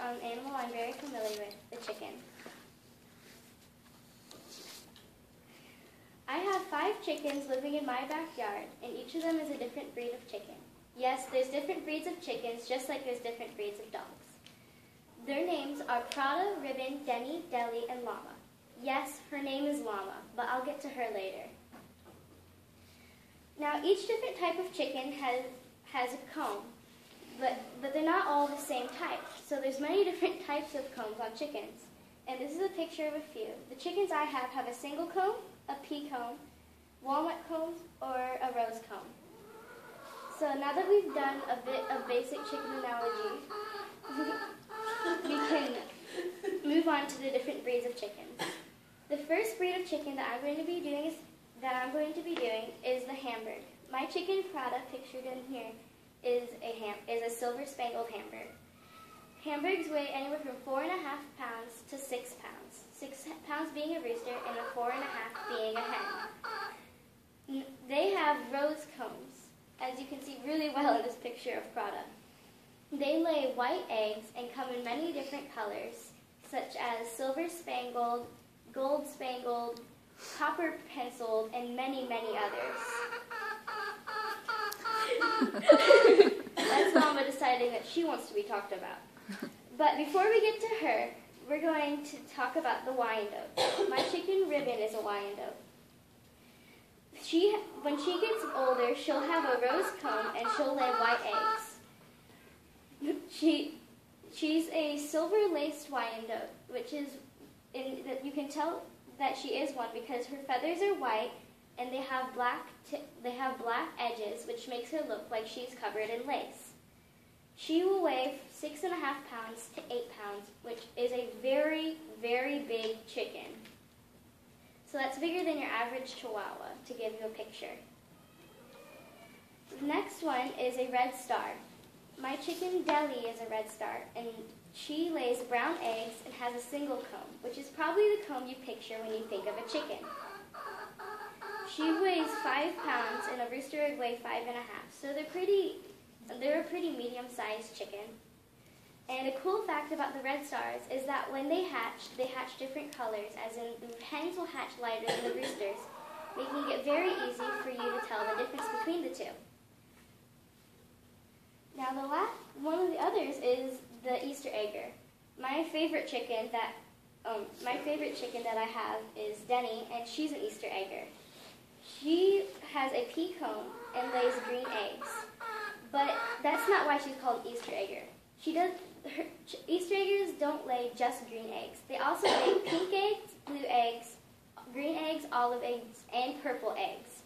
on an animal I'm very familiar with, the chicken. I have 5 chickens living in my backyard, and each of them is a different breed of chicken. Yes, there's different breeds of chickens, just like there's different breeds of dogs. Their names are Prada, Ribbon, Denny, Deli, and Llama. Yes, her name is Llama, but I'll get to her later. Now, each different type of chicken has a comb, but they're not all the same type. So there's many different types of combs on chickens. And this is a picture of a few. The chickens I have a single comb, a pea comb, walnut comb, or a rose comb. So now that we've done a bit of basic chicken analogy, we can move on to the different breeds of chickens. The first breed of chicken that I'm going to be doing is the Hamburg. My chicken Prada, pictured in here, is a silver-spangled Hamburg. Hamburgs weigh anywhere from 4.5 pounds to 6 pounds. 6 pounds being a rooster and 4.5 being a hen. They have rose combs, as you can see really well in this picture of Prada. They lay white eggs and come in many different colors, such as silver-spangled, gold-spangled, copper-penciled, and many, many others. That's Mama deciding that she wants to be talked about. But before we get to her, we're going to talk about the Wyandotte. My chicken Ribbon is a Wyandotte. When she gets older, she'll have a rose comb and she'll lay white eggs. She's a silver-laced Wyandotte, which is that you can tell that she is one because her feathers are white and they have black edges, which makes her look like she's covered in lace. She will weigh 6.5 pounds to 8 pounds, which is a very, very big chicken. So that's bigger than your average Chihuahua, to give you a picture. The next one is a red star. My chicken Deli is a red star, and she lays brown eggs and has a single comb, which is probably the comb you picture when you think of a chicken. She weighs 5 pounds, and a rooster would weigh 5.5. So they're a pretty medium-sized chicken. And a cool fact about the red stars is that when they hatch different colors, as in the hens will hatch lighter than the roosters, making it very easy for you to tell the difference between the two. Now one of the others is the Easter egger. My favorite chicken that I have is Denny, and she's an Easter egger. She has a pea comb and lays green eggs, but that's not why she's called Easter egger. Easter eggers don't lay just green eggs. They also lay pink eggs, blue eggs, green eggs, olive eggs, and purple eggs.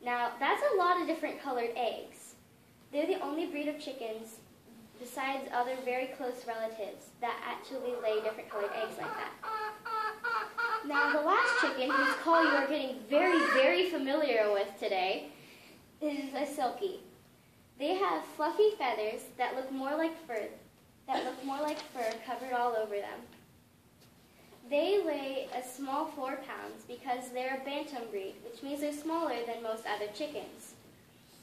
Now, that's a lot of different colored eggs. They're the only breed of chickens, besides other very close relatives, that actually lay different colored eggs like that. Now, the last chicken, whose call you are getting very, very familiar with today, is a Silkie. They have fluffy feathers that look more like fur, covered all over them. They weigh a small 4 pounds because they're a bantam breed, which means they're smaller than most other chickens.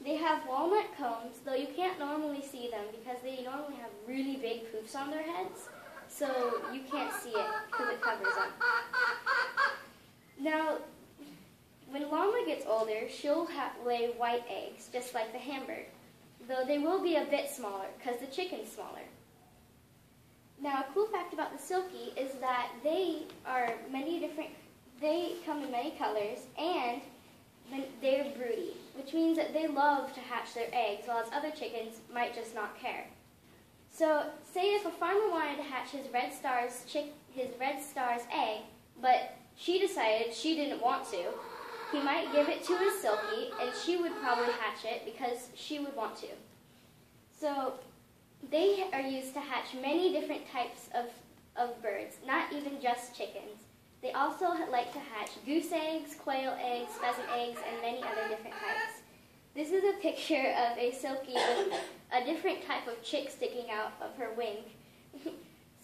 They have walnut combs, though you can't normally see them because they normally have really big poofs on their heads, so you can't see it because it covers them. Now, when Llama gets older, she'll lay white eggs, just like the Hamburg, though they will be a bit smaller because the chicken's smaller. Now, a cool fact about the Silkie is that they come in many colors, and they're broody, which means that they love to hatch their eggs, while other chickens might just not care. So, say if a farmer wanted to hatch his red star's egg, but she decided she didn't want to, he might give it to his Silkie, and she would probably hatch it because she would want to. So, they are used to hatch many different types of birds, not even just chickens. They also like to hatch goose eggs, quail eggs, pheasant eggs, and many other different types. This is a picture of a Silkie with a different type of chick sticking out of her wing.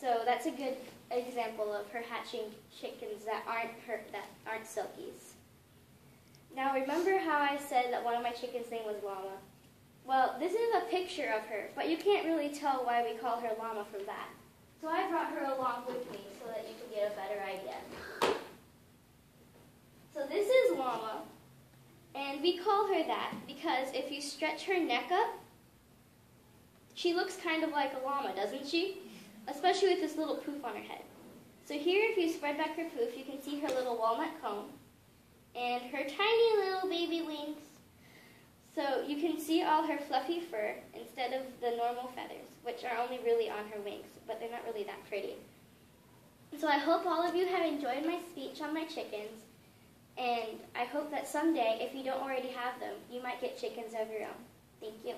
So that's a good example of her hatching chickens that aren't Silkies. Now remember how I said that one of my chickens' name was Llama? Well, this is a picture of her, but you can't really tell why we call her Llama from that. So I brought her along with me so that you can get a better idea. So this is Llama, and we call her that because if you stretch her neck up, she looks kind of like a llama, doesn't she? Especially with this little poof on her head. So here, if you spread back her poof, you can see her little walnut comb and her tiny little baby wings. So you can see all her fluffy fur instead of the normal feathers, which are only really on her wings, but they're not really that pretty. So I hope all of you have enjoyed my speech on my chickens, and I hope that someday, if you don't already have them, you might get chickens of your own. Thank you.